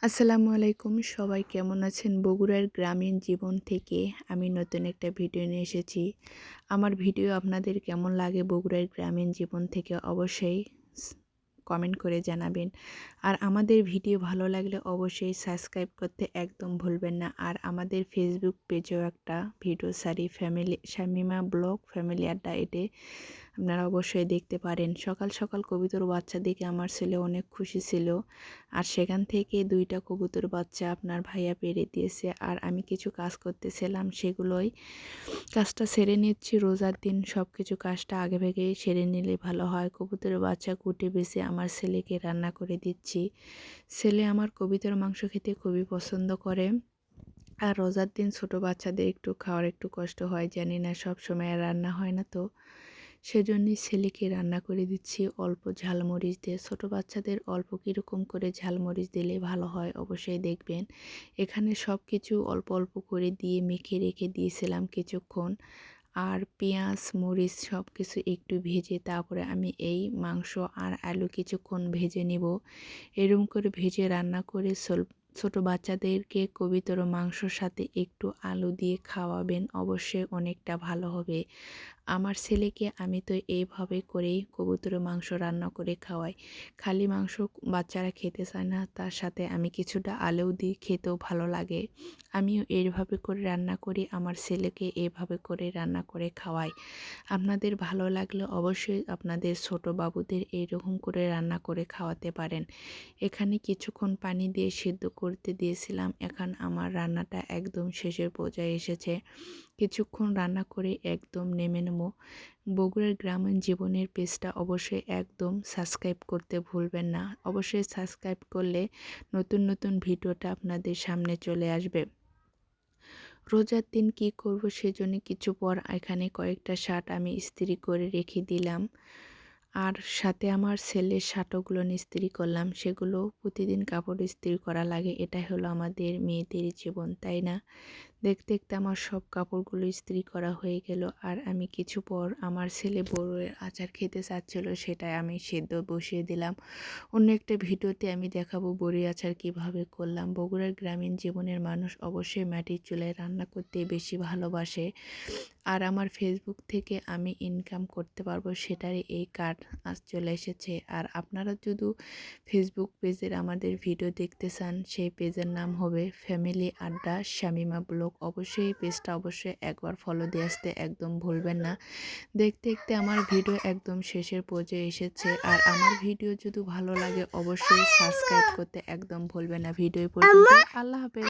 আসসালামু আলাইকুম, সবাই কেমন আছেন? বগুড়ার গ্রামীণ জীবন থেকে আমি নতুন একটা ভিডিও নিয়ে এসেছি। আমার ভিডিও আপনাদের কেমন লাগে বগুড়ার গ্রামীণ জীবন থেকে অবশ্যই কমেন্ট করে জানাবেন। আর আমাদের ভিডিও ভালো লাগলে অবশ্যই সাবস্ক্রাইব করতে একদম ভুলবেন না। আর আমাদের ফেসবুক পেজেও একটা ভিডিও সারি শামিমা ব্লগ ফ্যামিলি আড্ডা, এতে আপনারা অবশ্যই দেখতে পারেন। সকাল সকাল কবুতর বাচ্চা দেখে আমার ছেলে অনেক খুশি ছিল। আর সেখান থেকে 2টা কবুতর বাচ্চা আপনার ভাইয়া পেড়ে দিয়েছে। আর আমি কিছু কাজ করতেছিলাম, সেগুলোই কাজটা সেরে নিচ্ছি। রোজার দিন সব কিছু কাজটা আগে ভাগেই সেরে নিলে ভালো হয়। কবুতরের বাচ্চা কুটে বেছে আমার ছেলেকে রান্না করে দিচ্ছি। ছেলে আমার কবুতর মাংস খেতে খুবই পছন্দ করে। আর রোজার দিন ছোট বাচ্চাদের একটু খাওয়ার একটু কষ্ট হয়, জানি না, সব সময় আর রান্না হয় না, তো সেজন্যই ছেলেকে রান্না করে দিচ্ছি অল্প ঝালমরিচ দিয়ে। ছোট বাচ্চাদের অল্প কীরকম করে ঝালমরিচ দিলে ভালো হয় অবশ্যই দেখবেন। এখানে সব কিছু অল্প অল্প করে দিয়ে মেখে রেখে দিয়েছিলাম কিছুক্ষণ। আর পেঁয়াজ মরিচ সব কিছু একটু ভেজে তারপরে আমি এই মাংস আর আলু কিছুক্ষণ ভেজে নিব। এরকম করে ভেজে রান্না করে ছোট বাচ্চাদেরকে কবিতর মাংসর সাথে একটু আলু দিয়ে খাওয়াবেন, অবশ্যই অনেকটা ভালো হবে। আমার ছেলেকে আমি তো এইভাবে করেই কবুতরের মাংস রান্না করে খাওয়াই। খালি মাংস বাচ্চারা খেতে চায় না, তার সাথে আমি কিছুটা আলু দিই, খেতেও ভালো লাগে। আমিও এইভাবে করে রান্না করি, আমার ছেলেকে এভাবে করে রান্না করে খাওয়াই। আপনাদের ভালো লাগলে অবশ্যই আপনাদের ছোট বাবুদের এইরকম করে রান্না করে খাওয়াতে পারেন। এখানে কিছুক্ষণ পানি দিয়ে সিদ্ধ করতে দিয়েছিলাম। এখন আমার রান্নাটা একদম শেষের পর্যায়ে এসেছে। কিছুক্ষণ রান্না করে একদম নেমে নেব। বগুড়ার গ্রামীণ জীবনের পেজটা অবশ্যই একদম সাবস্ক্রাইব করতে ভুলবেন না। অবশ্যই সাবস্ক্রাইব করলে নতুন নতুন ভিডিওটা আপনাদের সামনে চলে আসবে। রোজার দিন কি করব সেজন্য কিছু পর এখানে কয়েকটা শার্ট আমি ইস্ত্রি করে রেখে দিলাম। আর সাথে আমার ছেলের শার্টগুলো ইস্ত্রি করলাম। সেগুলো প্রতিদিন কাপড় ইস্ত্রি করা লাগে। এটাই হলো আমাদের মেয়েদের জীবন, তাই না? দেখতে দেখতে আমার সব কাপড়গুলো ইস্ত্রি করা হয়ে গেল। আর আমি কিছু পর আমার ছেলে বড়ের আচার খেতে চাচ্ছিল, সেটাই আমি সেদ্ধ বসিয়ে দিলাম। অন্য একটা ভিডিওতে আমি দেখাবো বড়ি আচার কিভাবে করলাম। বগুড়ার গ্রামীণ জীবনের মানুষ অবশ্যই মাটির চুলায় রান্না করতে বেশি ভালোবাসে। আর আমার ফেসবুক থেকে আমি ইনকাম করতে পারবো সেটারই এই কার্ড আজ চলে এসেছে। আর আপনারা যদি ফেসবুক পেজের আমাদের ভিডিও দেখতে চান, সেই পেজের নাম হবে ফ্যামিলি আড্ডা শামিমা ব্লগ। অবশ্যই এই পেজটা অবশ্যই একবার ফলো দিয়ে আসতে একদম ভুলবেন না। দেখতে দেখতে আমার ভিডিও একদম শেষের পর্যায়ে এসেছে। আর আমার ভিডিও যদি ভালো লাগে অবশ্যই সাবস্ক্রাইব করতে একদম ভুলবেন না। ভিডিও পর্যন্ত, আল্লাহ হাফেজ।